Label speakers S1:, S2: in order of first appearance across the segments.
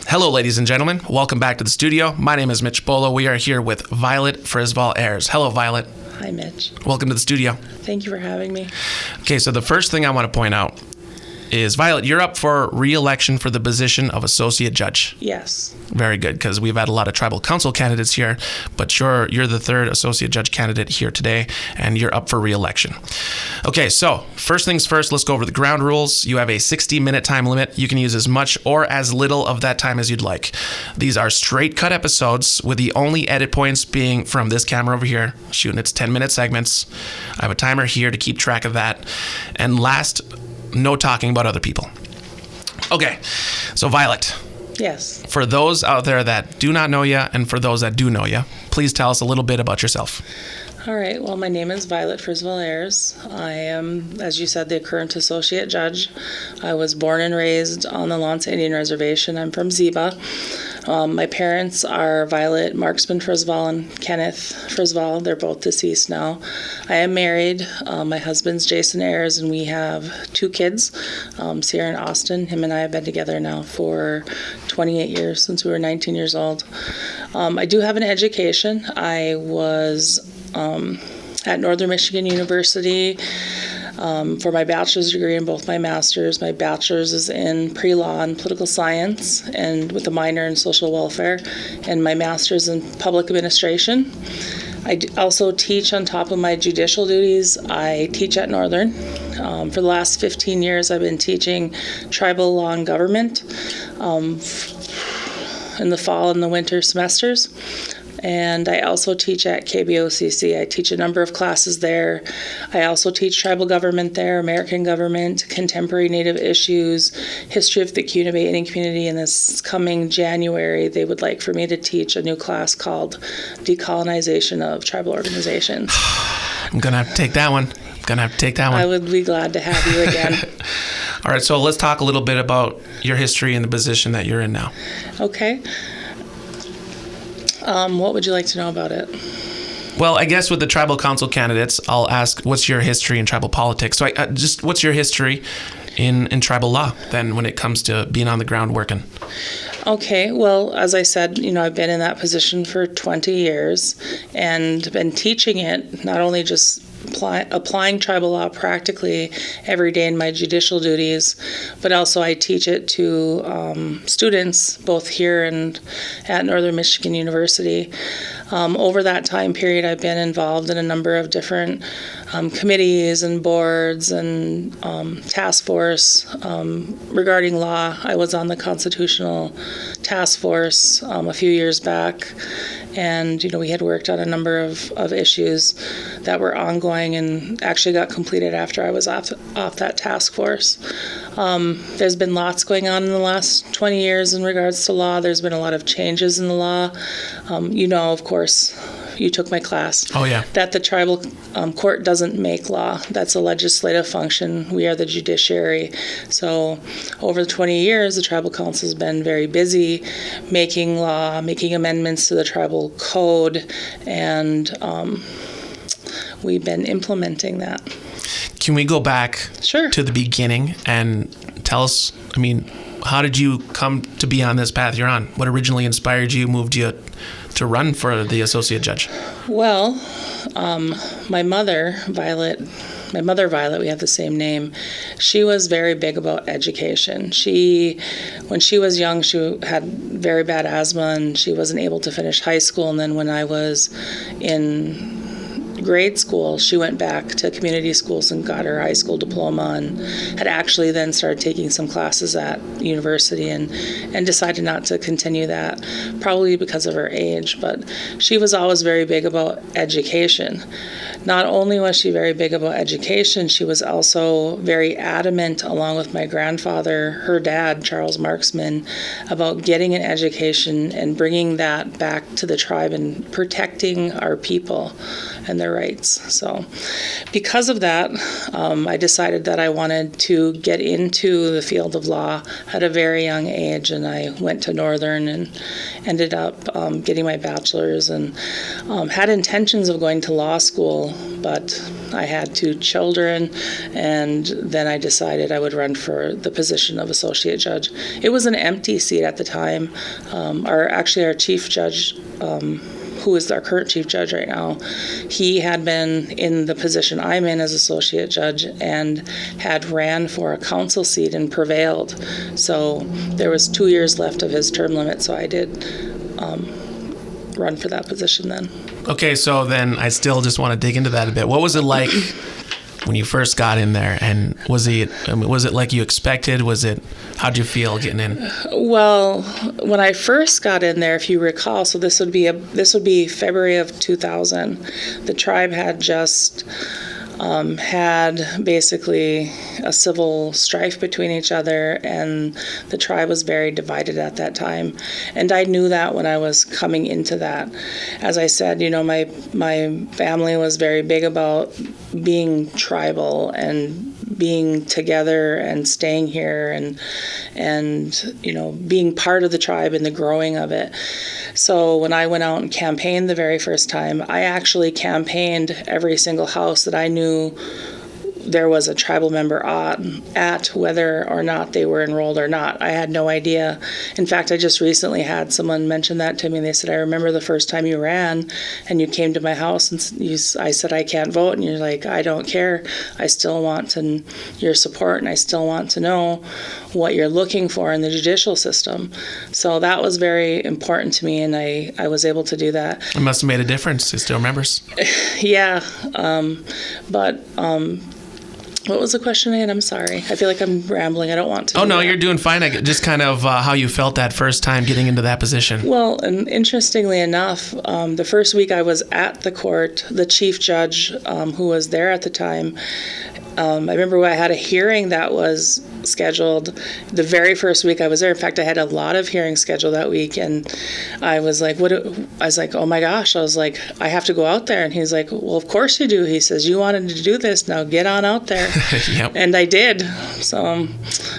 S1: Hello, ladies and gentlemen. Welcome back to the studio. My name is Mitch Bolo. We are here with Violet Friisvall-Ayres. Hello, Violet.
S2: Hi, Mitch.
S1: Welcome to the studio.
S2: Thank you for having me.
S1: Okay, so the first thing I want to point out is, Violet, you're up for re-election for the position of Associate Judge.
S2: Yes.
S1: Very good, because we've had a lot of Tribal Council candidates here, but you're the third Associate Judge candidate here today, and you're up for re-election. Okay, so first things first, let's go over the ground rules. You have a 60-minute time limit. You can use as much or as little of that time as you'd like. These are straight cut episodes, with the only edit points being from this camera over here, shooting its 10-minute segments. I have a timer here to keep track of that. And last, no talking about other people. Okay, so Violet.
S2: Yes.
S1: For those out there that do not know you, and for those that do know you, please tell us a little bit about yourself.
S2: All right. Well, my name is Violet Friisvall-Ayres. I am, as you said, the current Associate Judge. I was born and raised on the Lawrence Indian Reservation. I'm from Ziba. My parents are Violet Marksman Friisvall and Kenneth Friisvall. They're both deceased now. I am married. My husband's Jason Ayres, and we have two kids, Sierra and Austin. Him and I have been together now for 28 years, since we were 19 years old. I do have an education. I was at Northern Michigan University for my bachelor's degree and both my master's. My bachelor's is in pre-law and political science, and with a minor in social welfare, and my master's in public administration. I also teach on top of my judicial duties. I teach at Northern. For the last 15 years, I've been teaching tribal law and government in the fall and the winter semesters. And I also teach at KBIC. I teach a number of classes there. I also teach tribal government there, American government, contemporary Native issues, history of the Cunabay Indian community. And this coming January, they would like for me to teach a new class called Decolonization of Tribal Organizations.
S1: I'm going to have to take that one.
S2: I would be glad to have you again.
S1: All right, so let's talk a little bit about your history and the position that you're in now.
S2: Okay. What would you like to know about it?
S1: Well, I guess with the tribal council candidates, I'll ask, what's your history in tribal politics? So what's your history in tribal law then when it comes to being on the ground working?
S2: Okay, well, as I said, I've been in that position for 20 years and been teaching it, not only just applying tribal law practically every day in my judicial duties, but also I teach it to students both here and at Northern Michigan University. Over that time period, I've been involved in a number of different committees and boards and task force regarding law. I was on the Constitutional Task Force a few years back, and we had worked on a number of issues that were ongoing and actually got completed after I was off that task force. There's been lots going on in the last 20 years in regards to law. There's been a lot of changes in the law. Of course, you took my class.
S1: Oh, yeah.
S2: That the tribal court doesn't make law. That's a legislative function. We are the judiciary. So over the 20 years, the tribal council has been very busy making law, making amendments to the tribal code, and we've been implementing that.
S1: Can we go back
S2: Sure.
S1: to the beginning and tell us, how did you come to be on this path you're on? What originally inspired you, moved you to run for the Associate Judge?
S2: Well, my mother, Violet, we have the same name, she was very big about education. When she was young, she had very bad asthma and she wasn't able to finish high school. And then when I was in grade school, she went back to community schools and got her high school diploma, and had actually then started taking some classes at university and decided not to continue that, probably because of her age. But she was always very big about education. Not only was she very big about education, she was also very adamant, along with my grandfather, her dad, Charles Marksman, about getting an education and bringing that back to the tribe and protecting our people and their rights. So because of that, I decided that I wanted to get into the field of law at a very young age, and I went to Northern and ended up getting my bachelor's, and had intentions of going to law school, but I had 2 children, and then I decided I would run for the position of associate judge. It was an empty seat at the time. Our chief judge, who is our current chief judge right now, he had been in the position I'm in as associate judge and had ran for a council seat and prevailed. So there was 2 years left of his term limit, so I did run for that position then.
S1: Okay, so then I still just want to dig into that a bit. What was it like when you first got in there, and was it like you expected? How'd you feel getting in?
S2: Well, when I first got in there, if you recall, so this would be February of 2000. The tribe had just had basically a civil strife between each other, and the tribe was very divided at that time. And I knew that when I was coming into that. As I said, my family was very big about being tribal and being together and staying here and being part of the tribe and the growing of it. So when I went out and campaigned the very first time, I actually campaigned every single house that I knew there was a tribal member at, whether or not they were enrolled or not. I had no idea. In fact, I just recently had someone mention that to me. They said, I remember the first time you ran and you came to my house and I said, I can't vote. And you're like, I don't care. I still want your support, and I still want to know what you're looking for in the judicial system. So that was very important to me, and I was able to do that.
S1: It must have made a difference. He still remembers.
S2: Yeah. What was the question again? I'm sorry. I feel like I'm rambling. I don't want to.
S1: Oh, no, you're doing fine. Just kind of how you felt that first time getting into that position.
S2: Well, and interestingly enough, the first week I was at the court, the chief judge who was there at the time, I remember I had a hearing that was scheduled the very first week I was there. In fact, I had a lot of hearings scheduled that week, and I was like, oh my gosh. I was like, I have to go out there. And he's like, well, of course you do. He says, you wanted to do this, now get on out there.
S1: Yep.
S2: And I did. So,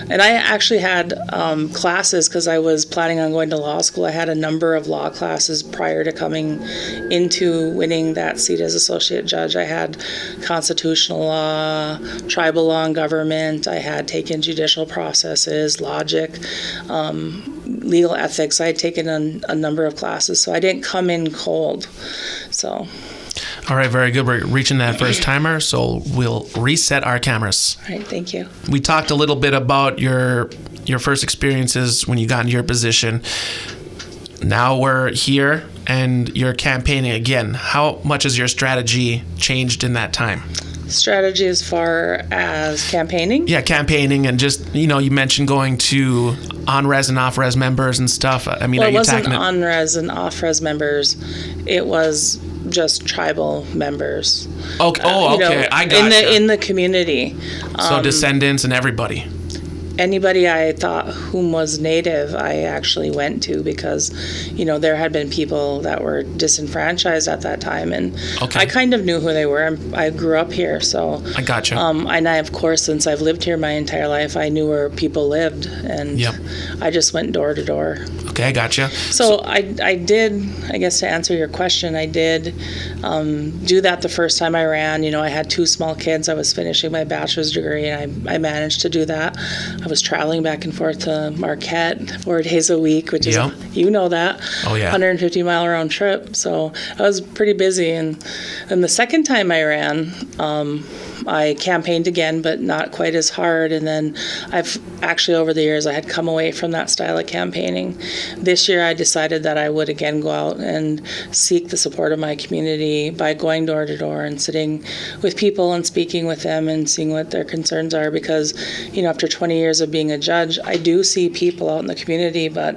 S2: and I actually had classes because I was planning on going to law school. I had a number of law classes prior to coming into winning that seat as associate judge. I had constitutional law, tribal law and government. I had taken judicial processes, logic, legal ethics. I had taken a number of classes, so I didn't come in cold. So.
S1: All right, very good. We're reaching that first timer, so we'll reset our cameras.
S2: All right, thank you.
S1: We talked a little bit about your first experiences when you got into your position. Now we're here and you're campaigning again. How much has your strategy changed in that time?
S2: Strategy as far as campaigning?
S1: Yeah, campaigning, and just, you mentioned going to on-res and off-res members and stuff. I mean,
S2: well,
S1: are you
S2: tackling it? It wasn't on-res and off-res members. It was just tribal members.
S1: Okay. Okay. I got
S2: in the community.
S1: So descendants and everybody.
S2: Anybody I thought whom was native, I actually went to, because, there had been people that were disenfranchised at that time, and
S1: okay.
S2: I kind of knew who they were. I grew up here, so
S1: I gotcha.
S2: And I, of course, since I've lived here my entire life, I knew where people lived, and
S1: yep.
S2: I just went door to door.
S1: Okay, I gotcha.
S2: So I did, I guess to answer your question, I did do that the first time I ran. I had 2 small kids. I was finishing my bachelor's degree, and I managed to do that. I was traveling back and forth to Marquette 4 days a week, which is,
S1: yep.
S2: that.
S1: Oh, yeah.
S2: 150-mile round trip. So I was pretty busy. And then the second time I ran, I campaigned again, but not quite as hard. And then I've actually, over the years, I had come away from that style of campaigning. This year, I decided that I would again go out and seek the support of my community by going door to door and sitting with people and speaking with them and seeing what their concerns are. Because, after 20 years of being a judge, I do see people out in the community, but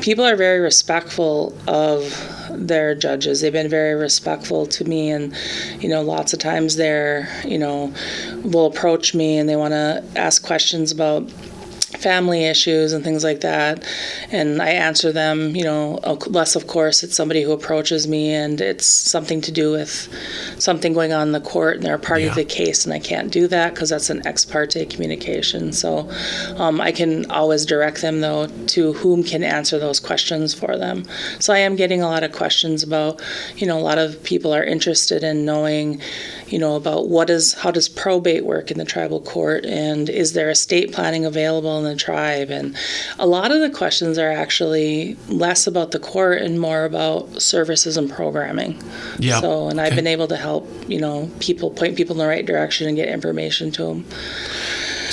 S2: people are very respectful of their judges. They've been very respectful to me, and lots of times they're will approach me and they want to ask questions about family issues and things like that, and I answer them, unless of course it's somebody who approaches me and it's something to do with something going on in the court and they're a party of the case, and I can't do that because that's an ex parte communication. So I can always direct them though to whom can answer those questions for them. So I am getting a lot of questions about, a lot of people are interested in knowing, about how does probate work in the tribal court, and is there estate planning available in the tribe? And a lot of the questions are actually less about the court and more about services and programming.
S1: Yeah.
S2: So, and I've been able to help, point people in the right direction and get information to them.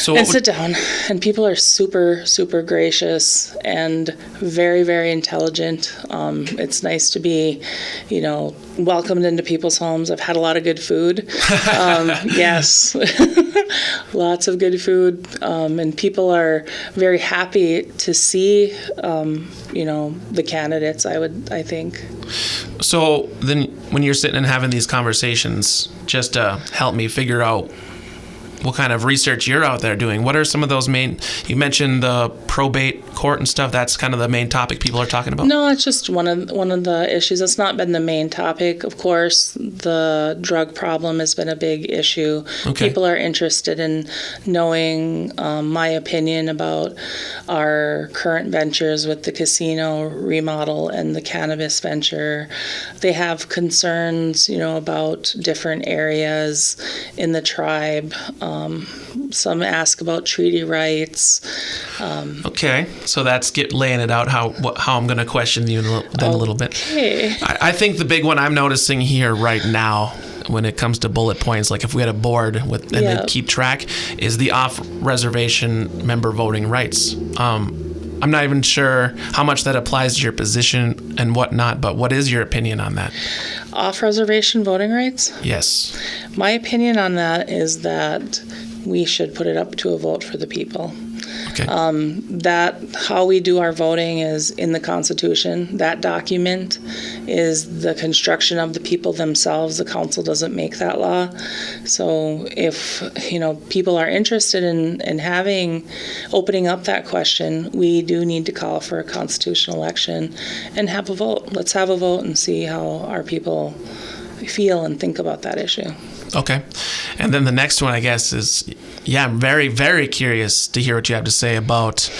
S2: And sit down. And people are super, super gracious and very, very intelligent. It's nice to be, welcomed into people's homes. I've had a lot of good food. Yes, lots of good food. And people are very happy to see, the candidates, I think.
S1: So then when you're sitting and having these conversations, just to help me figure out what kind of research you're out there doing, what are some of those main, you mentioned the probate court and stuff, that's kind of the main topic people are talking about?
S2: No, it's just one of the issues. It's not been the main topic. Of course, the drug problem has been a big issue. Okay. People are interested in knowing my opinion about our current ventures with the casino remodel and the cannabis venture. They have concerns, about different areas in the tribe. Some ask about treaty rights.
S1: Okay, so that's laying it out how I'm going to question you then a little bit.
S2: Okay.
S1: I think the big one I'm noticing here right now when it comes to bullet points, like if we had a board they keep track, is the off-reservation member voting rights. I'm not even sure how much that applies to your position and whatnot, but what is your opinion on that?
S2: Off-reservation voting rights?
S1: Yes.
S2: My opinion on that is that we should put it up to a vote for the people.
S1: Okay.
S2: That how we do our voting is in the Constitution. That document is the construction of the people themselves. The council doesn't make that law. So if people are interested in opening up that question, we do need to call for a constitutional election and have a vote. Let's have a vote and see how our people feel and think about that issue.
S1: Okay. And then the next one, I guess, is, I'm very, very curious to hear what you have to say about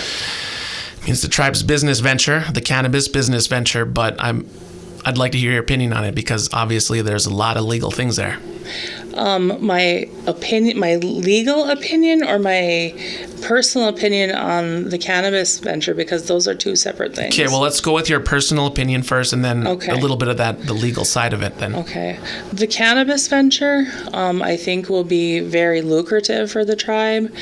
S1: it's the tribe's business venture, the cannabis business venture, but I'd like to hear your opinion on it because obviously there's a lot of legal things there. My opinion, my legal opinion, or my personal opinion on the cannabis venture, because those are two separate things. Okay, well, let's go with your personal opinion first, and then a little bit of the legal side of it then. Okay.
S2: The cannabis venture, I think, will be very lucrative for the tribe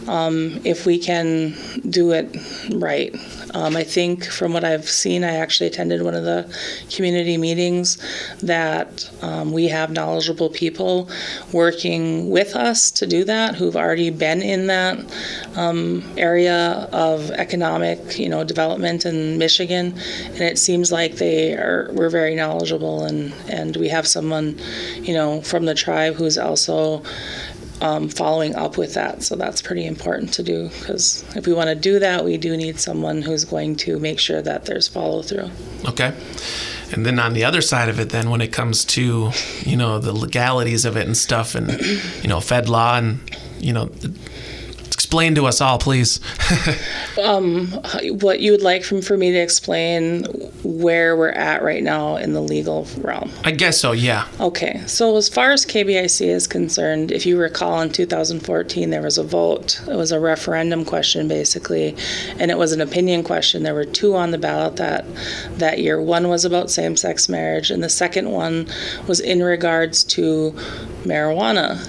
S2: if we can do it right. I think from what I've seen, I actually attended one of the community meetings, that we have knowledgeable people working with us to do that, who've already been in that area of economic, development in Michigan, and it seems like we're very knowledgeable, and we have someone, from the tribe who's also following up with that. So that's pretty important to do, because if we want to do that, we do need someone who's going to make sure that there's follow through.
S1: Okay. And then on the other side of it, then when it comes to, the legalities of it and stuff, and, Fed law and, explain to us all, please.
S2: What you would like for me to explain where we're at right now in the legal realm?
S1: I guess so, yeah.
S2: Okay. So as far as KBIC is concerned, if you recall, in 2014, there was a vote. It was a referendum question, basically, and it was an opinion question. There were two on the ballot that year. One was about same-sex marriage, and the second one was in regards to marijuana.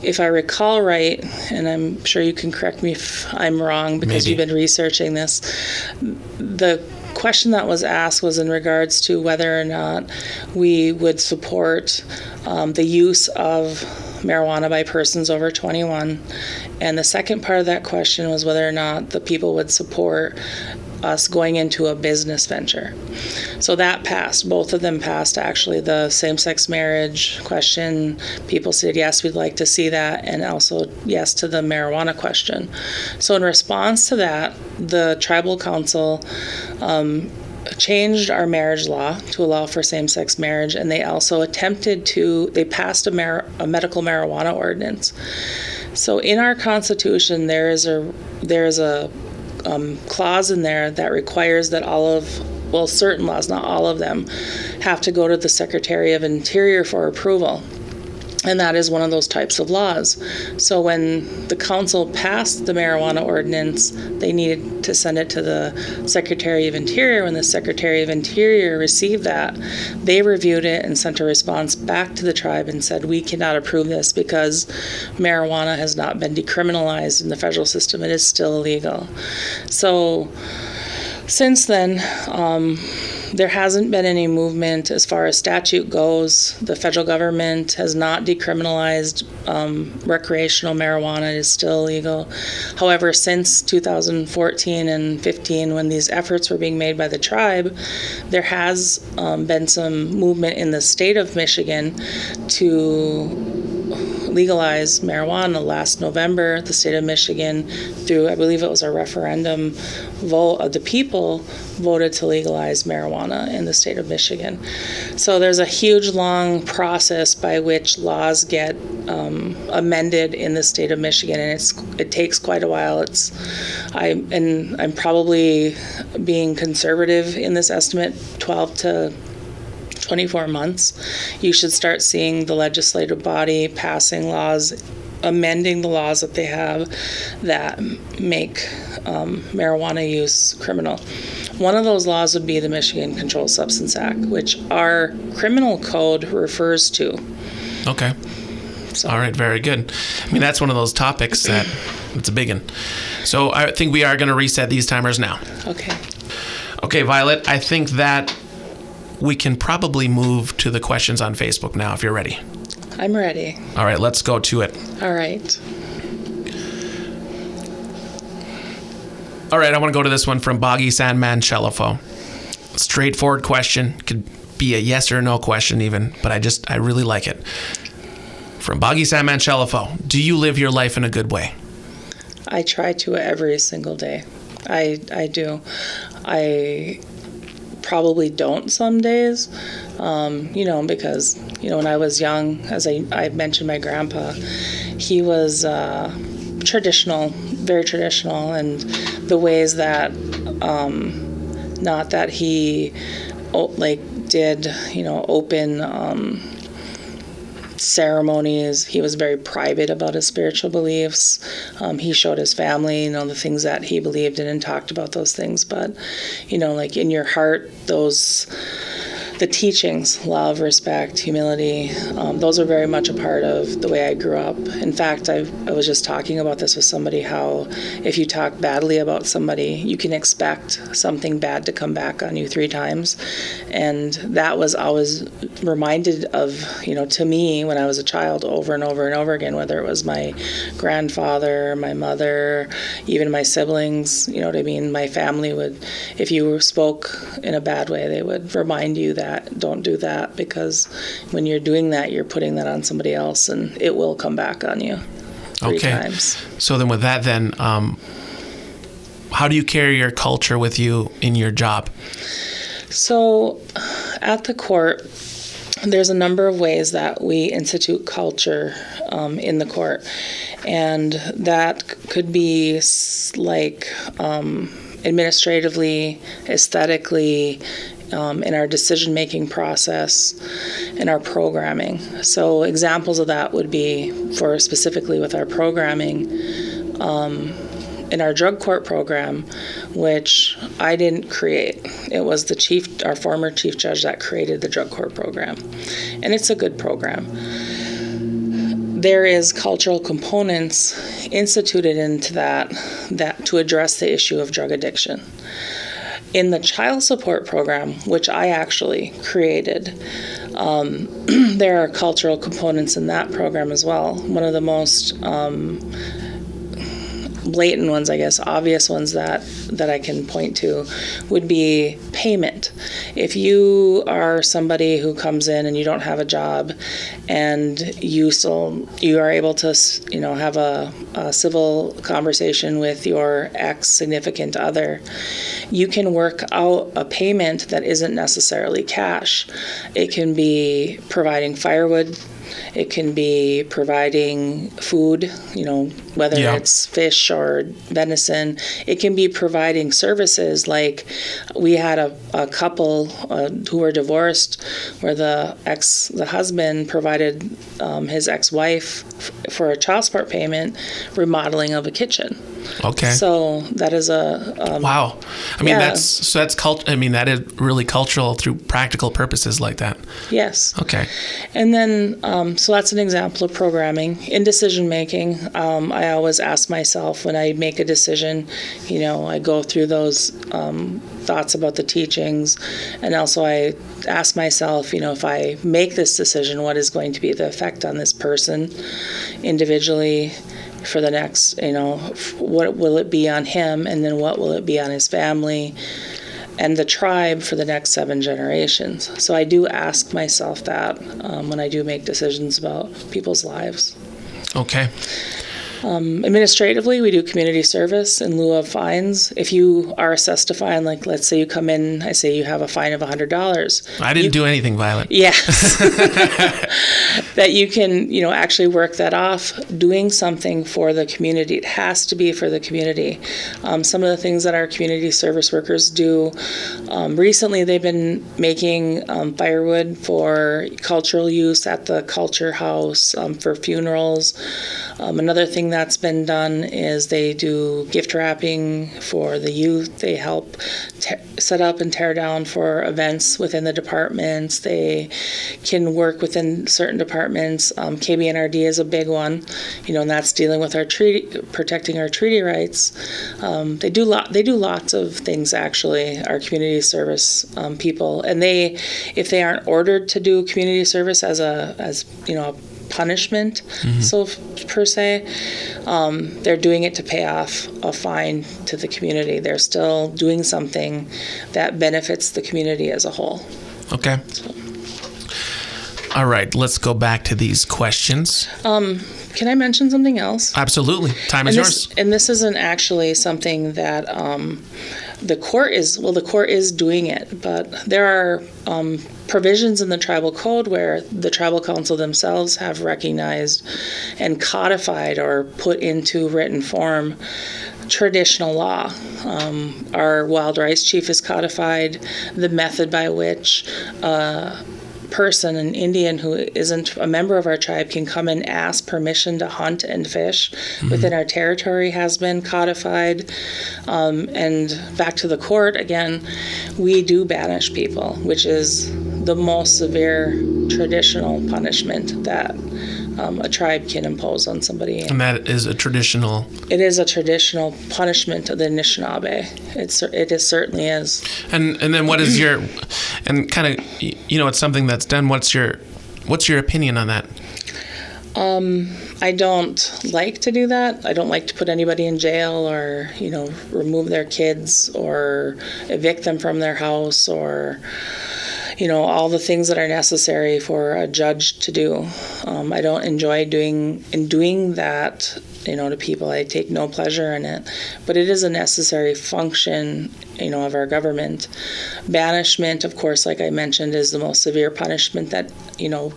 S2: If I recall right, and I'm sure you can correct me if I'm wrong because you've been researching this, the question that was asked was in regards to whether or not we would support the use of marijuana by persons over 21. And the second part of that question was whether or not the people would support us going into a business venture. So that passed. Both of them passed, actually. The same-sex marriage question, people said, yes, we'd like to see that, and also yes to the marijuana question. So in response to that, the tribal council changed our marriage law to allow for same-sex marriage, and they also they passed a medical marijuana ordinance. So in our Constitution, there is a clause in there that requires that certain laws, not all of them, have to go to the Secretary of Interior for approval. And that is one of those types of laws. So when the council passed the marijuana ordinance, they needed to send it to the Secretary of Interior. When the Secretary of Interior received that, they reviewed it and sent a response back to the tribe and said, we cannot approve this because marijuana has not been decriminalized in the federal system. It is still illegal. So since then, there hasn't been any movement as far as statute goes. The federal government has not decriminalized recreational marijuana. It is still illegal. However, since 2014 and 15, when these efforts were being made by the tribe, there has been some movement in the state of Michigan to legalize marijuana. Last November, the state of Michigan, through, I believe it was a referendum vote of the people, voted to legalize marijuana in the state of Michigan. So there's a huge, long process by which laws get amended in the state of Michigan, and it takes quite a while. I'm probably being conservative in this estimate, 12 to 24 months, you should start seeing the legislative body passing laws, amending the laws that they have that make marijuana use criminal. One of those laws would be the Michigan Controlled Substance Act, which our criminal code refers to.
S1: Okay. So. All right, very good. I mean, that's one of those topics that it's a big one. So I think we are going to reset these timers now.
S2: Okay.
S1: Okay, Violet, I think that we can probably move to the questions on Facebook now if you're ready.
S2: I'm ready.
S1: All right, let's go to it.
S2: All right.
S1: All right, I want to go to this one from Boggy Sandman Chelifo. Straightforward question. Could be a yes or no question even, but I really like it. From Boggy Sandman Chelifo. Do you live your life in a good way?
S2: I try to every single day. I do. I probably don't some days, because, when I was young, as I mentioned, my grandpa, he was traditional, very traditional, and the ways that, not that he, did, open ceremonies. He was very private about his spiritual beliefs. He showed his family, the things that he believed in and talked about those things. But, in your heart, the teachings, love, respect, humility, those are very much a part of the way I grew up. In fact, I was just talking about this with somebody, how if you talk badly about somebody, you can expect something bad to come back on you 3 times. And that was always reminded of, to me when I was a child over and over and over again, whether it was my grandfather, my mother, even my siblings, my family would, if you spoke in a bad way, they would remind you that don't do that, because when you're doing that, you're putting that on somebody else and it will come back on you 3 times.
S1: So then with that how do you carry your culture with you in your job? So
S2: at the court, there's a number of ways that we institute culture in the court, and that could be administratively, aesthetically, in our decision-making process, in our programming. So examples of that would be, for specifically with our programming, in our drug court program, which I didn't create. It was our former chief judge that created the drug court program. And it's a good program. There is cultural components instituted into that to address the issue of drug addiction. In the child support program, which I actually created, there are cultural components in that program as well. One of the most blatant ones, I guess, obvious ones that I can point to would be payment. If you are somebody who comes in and you don't have a job, and you are able to, have a civil conversation with your ex-significant other, you can work out a payment that isn't necessarily cash. It can be providing firewood. It can be providing food, whether it's fish or venison. It can be providing services, like we had a couple who were divorced, where the husband provided his ex-wife for a child support payment, remodeling of a kitchen.
S1: Okay.
S2: So that is
S1: wow. I mean, that's cult. I mean, that is really cultural through practical purposes like that.
S2: Yes.
S1: Okay.
S2: And then, so that's an example of programming. In decision making, I always ask myself when I make a decision, I go through those thoughts about the teachings, and also I ask myself, if I make this decision, what is going to be the effect on this person individually for the next, what will it be on him, and then what will it be on his family and the tribe for the next 7 generations. So I do ask myself that when I do make decisions about people's lives.
S1: Okay.
S2: Administratively, we do community service in lieu of fines. If you are assessed a fine, like let's say you come in, I say you have a fine of $100.
S1: I didn't do anything violent.
S2: Yes. That you can, actually work that off doing something for the community. It has to be for the community. Some of the things that our community service workers do, recently they've been making firewood for cultural use at the culture house, for funerals. Another thing that's been done is they do gift wrapping for the youth. They help set up and tear down for events within the departments. They can work within certain departments. KBNRD is a big one, and that's dealing with our protecting our treaty rights. They do lots of things, actually, our community service people, and if they aren't ordered to do community service as a punishment, so per se, they're doing it to pay off a fine to the community. They're still doing something that benefits the community as a whole.
S1: Okay. All right, let's go back to these questions.
S2: Can I mention something else?
S1: Absolutely. Time is yours.
S2: And this isn't actually something that the court is doing it, but there are provisions in the tribal code where the tribal council themselves have recognized and codified or put into written form traditional law. Our wild rice chief has codified the method by which person, an Indian who isn't a member of our tribe, can come and ask permission to hunt and fish within our territory has been codified. And back to the court again, we do banish people, which is the most severe traditional punishment that a tribe can impose on somebody.
S1: And that is a traditional...
S2: It is a traditional punishment of the Anishinaabe. It certainly is.
S1: And then what is your... And kind of, it's something that's done. What's your opinion on that?
S2: I don't like to do that. I don't like to put anybody in jail or, remove their kids or evict them from their house or... all the things that are necessary for a judge to do. I don't enjoy doing that, to people. I take no pleasure in it. But it is a necessary function, of our government. Banishment, of course, like I mentioned, is the most severe punishment that,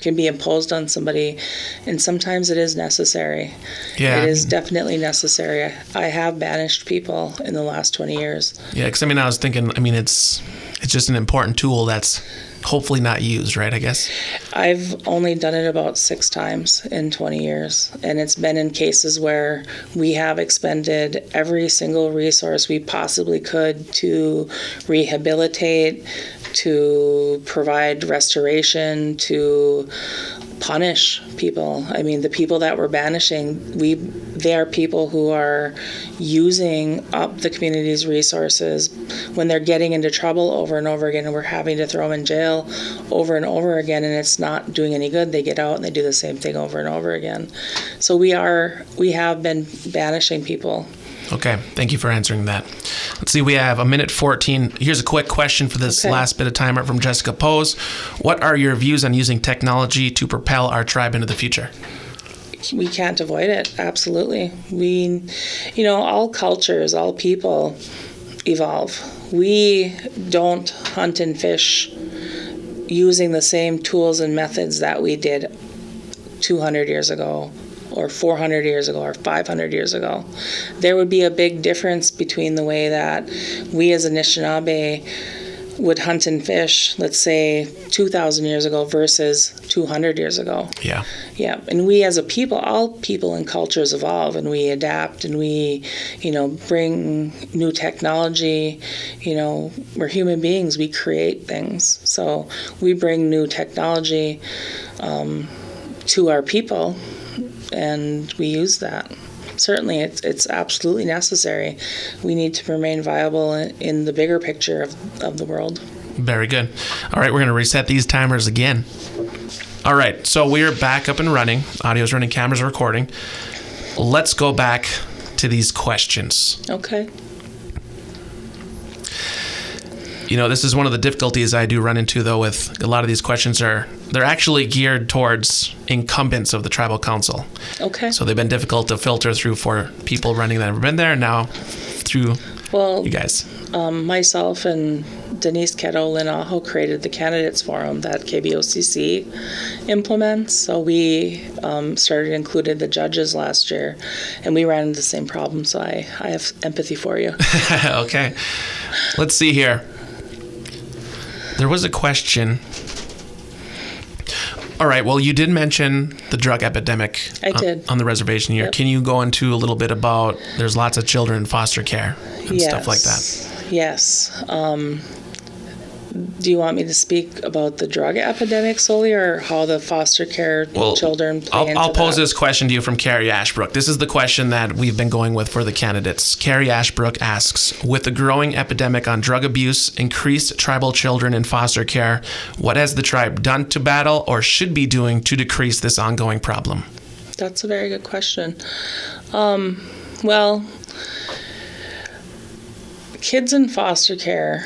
S2: can be imposed on somebody. And sometimes it is necessary. Yeah. It is definitely necessary. I have banished people in the last 20 years.
S1: Yeah, because, I was thinking, it's just an important tool that's hopefully not used, right, I guess?
S2: I've only done it about 6 times in 20 years, and it's been in cases where we have expended every single resource we possibly could to rehabilitate, to provide restoration, to punish people. I mean, the people that we're banishing, they are people who are using up the community's resources when they're getting into trouble over and over again, and we're having to throw them in jail over and over again, and it's not doing any good. They get out and they do the same thing over and over again. So we have been banishing people.
S1: Okay, thank you for answering that. Let's see, we have 1:14. Here's a quick question for this last bit of timer from Jessica Pose. What are your views on using technology to propel our tribe into the future?
S2: We can't avoid it, absolutely. All cultures, all people evolve. We don't hunt and fish using the same tools and methods that we did 200 years ago, or 400 years ago, or 500 years ago. There would be a big difference between the way that we as Anishinaabe would hunt and fish, let's say 2,000 years ago versus 200 years ago.
S1: Yeah.
S2: Yeah. And we as a people, all people and cultures evolve, and we adapt, and we, bring new technology. We're human beings, we create things. So we bring new technology to our people, and we use that. Certainly, it's absolutely necessary. We need to remain viable in the bigger picture of the world.
S1: Very good. All right, we're going to reset these timers again. All right, so we're back up and running. Audio's running, cameras are recording. Let's go back to these questions.
S2: Okay.
S1: This is one of the difficulties I do run into, though, with a lot of these questions they're actually geared towards incumbents of the tribal council.
S2: Okay.
S1: So they've been difficult to filter through for people running that have been there, now through you guys.
S2: Myself and Denise Ketto-Linaho created the Candidates Forum that KBOCC implements. So we included the judges last year, and we ran into the same problem. So I have empathy for you.
S1: Okay. Let's see here. There was a question. All right. Well, you did mention the drug epidemic on the reservation here. Yep. Can you go into a little bit about, there's lots of children in foster care and stuff like that?
S2: Yes. Do you want me to speak about the drug epidemic solely, or how the foster care children play into that?
S1: I'll pose this question to you from Carrie Ashbrook. This is the question that we've been going with for the candidates. Carrie Ashbrook asks, with the growing epidemic on drug abuse, increased tribal children in foster care, what has the tribe done to battle or should be doing to decrease this ongoing problem?
S2: That's a very good question. Well, kids in foster care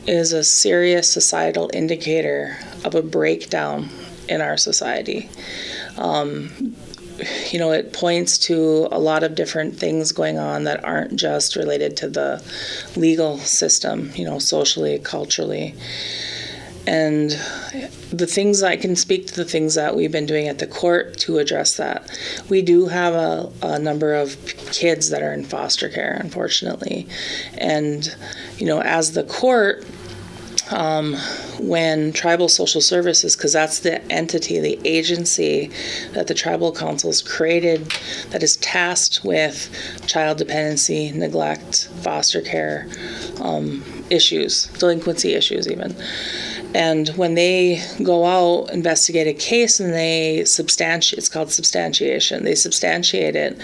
S2: is a serious societal indicator of a breakdown in our society. It points to a lot of different things going on that aren't just related to the legal system, socially, culturally. And the things, I can speak to the things that we've been doing at the court to address that. We do have a number of kids that are in foster care, unfortunately. And, as the court, when tribal social services, because that's the entity, the agency that the tribal councils created that is tasked with child dependency, neglect, foster care issues, delinquency issues even. And when they go out, investigate a case, and it's called substantiation, they substantiate it,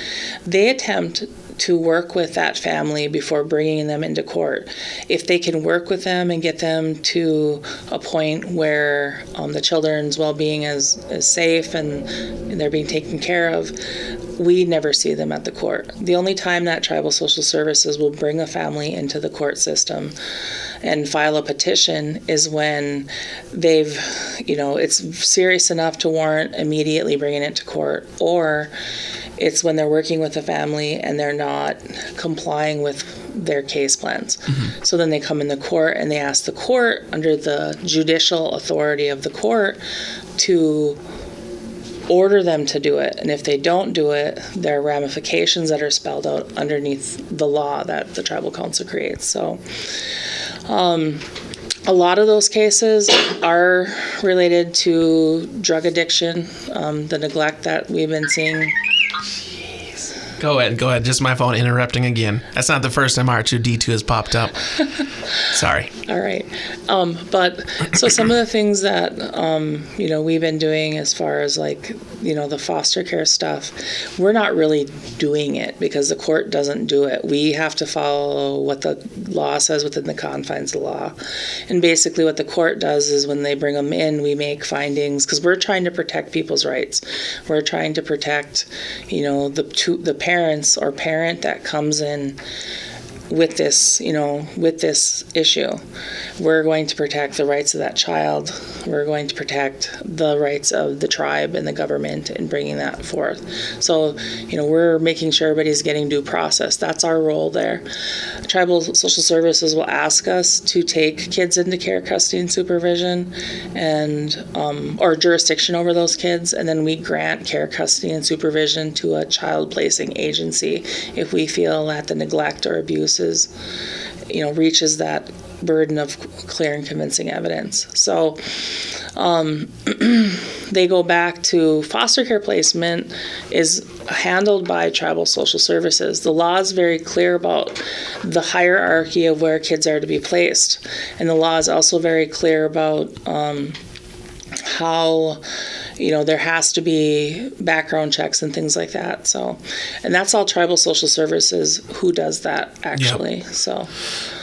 S2: they attempt to work with that family before bringing them into court. If they can work with them and get them to a point where the children's well-being is safe and they're being taken care of, we never see them at the court. The only time that tribal social services will bring a family into the court system and file a petition is when it's serious enough to warrant immediately bringing it to court, or it's when they're working with a family and they're not complying with their case plans. Mm-hmm. So then they come in the court and they ask the court, under the judicial authority of the court, to order them to do it. And if they don't do it, there are ramifications that are spelled out underneath the law that the tribal council creates. So a lot of those cases are related to drug addiction, the neglect that we've been seeing.
S1: Go ahead. Just my phone interrupting again. That's not the first time R2D2 has popped up. Sorry.
S2: All right. But so some of the things that, we've been doing as far as the foster care stuff, we're not really doing it because the court doesn't do it. We have to follow what the law says within the confines of the law. And basically what the court does is when they bring them in, we make findings because we're trying to protect people's rights. We're trying to protect, the parents or parent that comes in with this issue. We're going to protect the rights of that child. We're going to protect the rights of the tribe and the government in bringing that forth. So, we're making sure everybody's getting due process. That's our role there. Tribal Social Services will ask us to take kids into care, custody, and supervision, and or jurisdiction over those kids, and then we grant care, custody, and supervision to a child placing agency if we feel that the neglect or abuse reaches that burden of clear and convincing evidence. So they go back to foster care placement is handled by Tribal Social Services. The law is very clear about the hierarchy of where kids are to be placed. And the law is also very clear about how there has to be background checks and things like that. So, and that's all Tribal Social Services who does that actually. Yep. So,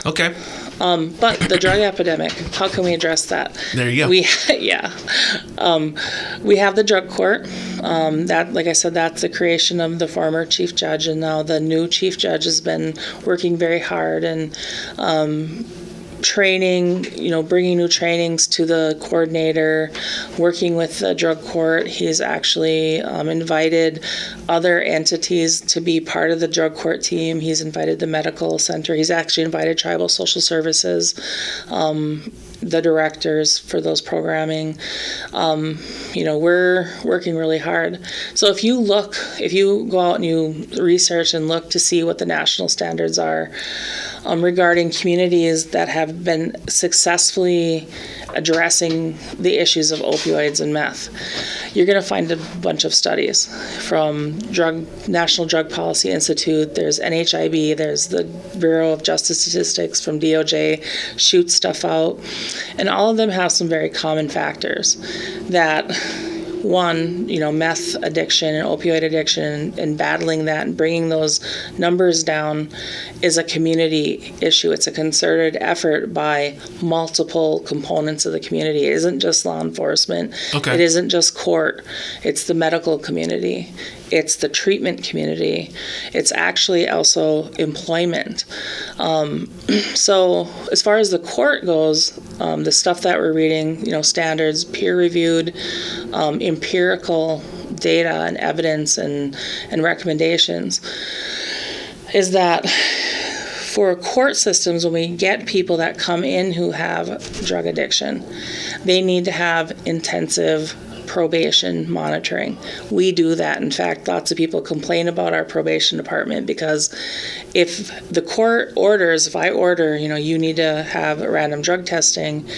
S1: okay.
S2: But the drug epidemic, how can we address that?
S1: There you go.
S2: We have the drug court. That, like I said, that's the creation of the former chief judge, and now the new chief judge has been working very hard and training, bringing new trainings to the coordinator, working with the drug court. He's actually invited other entities to be part of the drug court team. He's invited the medical center. He's actually invited Tribal Social Services, the directors for those programming. We're working really hard. So if you go out and you research and look to see what the national standards are regarding communities that have been successfully addressing the issues of opioids and meth, you're going to find a bunch of studies from National Drug Policy Institute. There's NHIB, there's the Bureau of Justice Statistics from DOJ, shoot stuff out, and all of them have some very common factors that one, meth addiction and opioid addiction and battling that and bringing those numbers down is a community issue. It's a concerted effort by multiple components of the community. It isn't just law enforcement.
S1: Okay. It
S2: isn't just court. It's the medical community. It's the treatment community. It's actually also employment. So as far as the court goes, the stuff that we're reading, standards, peer-reviewed, empirical data and evidence and recommendations, is that for court systems, when we get people that come in who have drug addiction, they need to have intensive probation monitoring. We do that. In fact, lots of people complain about our probation department because if the court orders, if I order, you need to have random drug testing,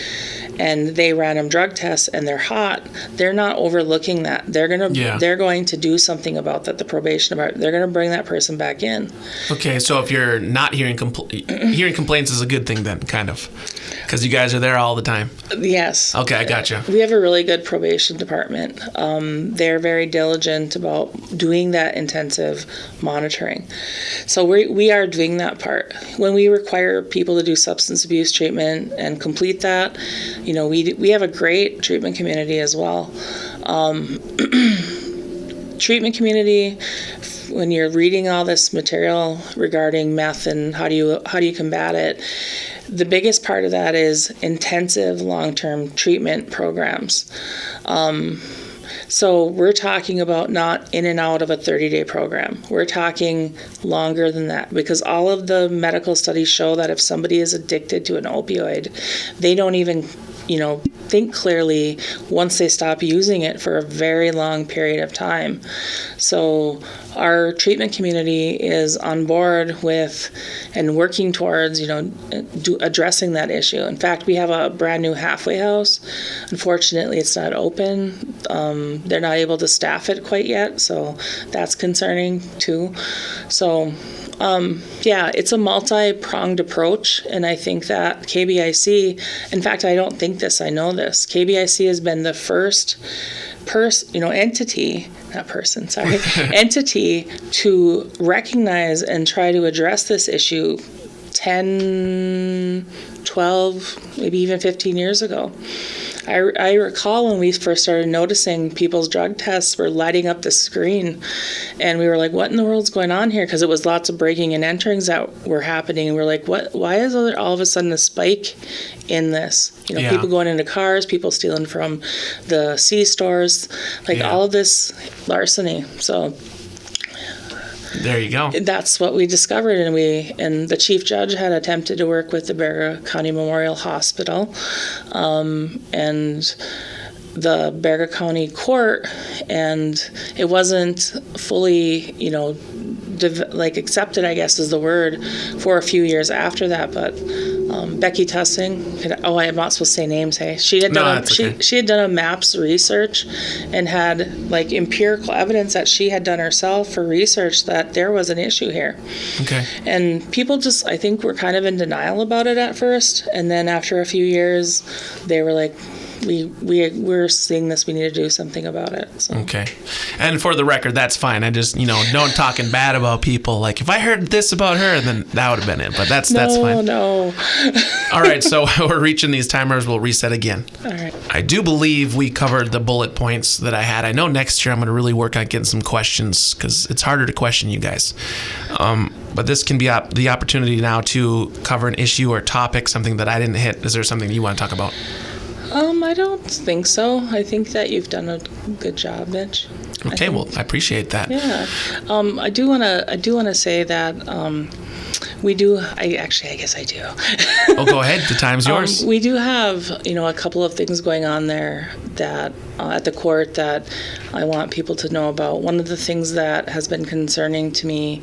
S2: and they random drug test and they're hot, they're not overlooking that. They're going to do something about that. The probation department, they're going to bring that person back in.
S1: Okay, so if you're not hearing complaints is a good thing then, kind of, because you guys are there all the time.
S2: Yes.
S1: Okay, I gotcha.
S2: We have a really good probation department. They're very diligent about doing that intensive monitoring. So we are doing that part. When we require people to do substance abuse treatment and complete that, we have a great treatment community as well. Treatment community, when you're reading all this material regarding meth and how do you combat it, the biggest part of that is intensive long-term treatment programs. So we're talking about not in and out of a 30-day program. We're talking longer than that, because all of the medical studies show that if somebody is addicted to an opioid, they don't even think clearly once they stop using it for a very long period of time. So our treatment community is on board with and working towards, addressing that issue. In fact, we have a brand new halfway house. Unfortunately, it's not open. They're not able to staff it quite yet, so that's concerning too. So, it's a multi-pronged approach, and I think that KBIC, in fact, I don't think this, I know this. KBIC has been the first entity to recognize and try to address this issue 10, 12, maybe even 15 years ago. I recall when we first started noticing people's drug tests were lighting up the screen, and we were like, what in the world's going on here? Because it was lots of breaking and enterings that were happening, and we're like, why is there all of a sudden a spike in this? People going into cars, people stealing from the C-stores, all of this larceny. So
S1: there you go.
S2: That's what we discovered, and the chief judge had attempted to work with the Baraga County Memorial Hospital, and the Baraga County Court, and it wasn't fully, accepted, I guess is the word, for a few years after that. But Becky Tussing, I'm not supposed to say names, hey? She had done she had done a MAPS research and had empirical evidence that she had done herself for research that there was an issue here.
S1: Okay.
S2: And people just, I think, were kind of in denial about it at first, and then after a few years, they were like, we're seeing this. We need to do something about it. So.
S1: Okay. And for the record, that's fine. I just, don't talking bad about people. Like, if I heard this about her, then that would have been it. But that's fine.
S2: No.
S1: All right. So we're reaching these timers. We'll reset again.
S2: All right.
S1: I do believe we covered the bullet points that I had. I know next year I'm going to really work on getting some questions because it's harder to question you guys. But this can be the opportunity now to cover an issue or topic, something that I didn't hit. Is there something you want to talk about?
S2: I don't think so. I think that you've done a good job, Mitch.
S1: Okay, well, I appreciate that.
S2: Yeah. I do want to say that we do. I guess I do.
S1: Oh, go ahead. The time's yours.
S2: We do have, a couple of things going on there that at the court that I want people to know about. One of the things that has been concerning to me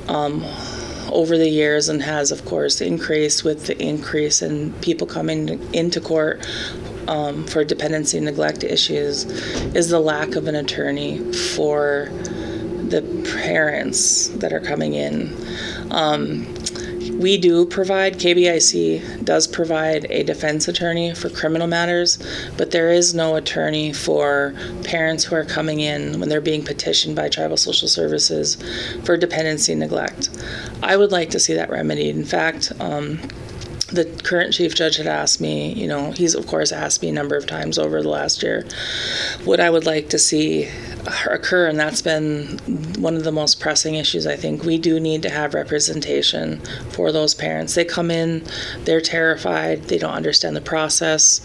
S2: over the years, and has, of course, increased with the increase in people coming into court for dependency and neglect issues, is the lack of an attorney for the parents that are coming in. We do provide, KBIC does provide a defense attorney for criminal matters, but there is no attorney for parents who are coming in when they're being petitioned by Tribal Social Services for dependency and neglect. I would like to see that remedied. In fact, the current chief judge had asked me, he's of course asked me a number of times over the last year, what I would like to see occur, and that's been one of the most pressing issues. I think we do need to have representation for those parents. They come in, they're terrified, they don't understand the process,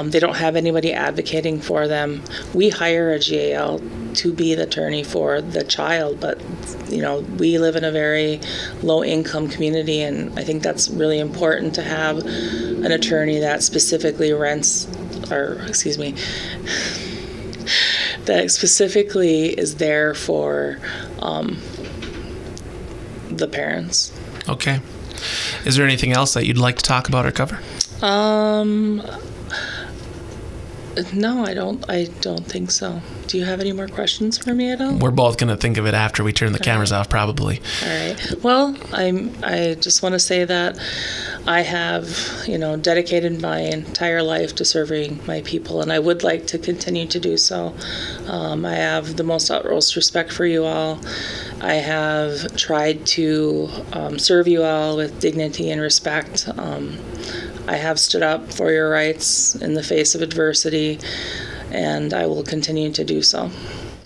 S2: they don't have anybody advocating for them. We hire a GAL to be the attorney for the child, but we live in a very low income community, and I think that's really important to have an attorney that specifically that specifically is there for the parents.
S1: Okay. Is there anything else that you'd like to talk about or cover?
S2: No, I don't think so. Do you have any more questions for me at all?
S1: We're both going to think of it after we turn the cameras off, probably.
S2: All right. Well, I just want to say that I have, dedicated my entire life to serving my people, and I would like to continue to do so. I have the most utmost respect for you all. I have tried to serve you all with dignity and respect. I have stood up for your rights in the face of adversity, and I will continue to do so.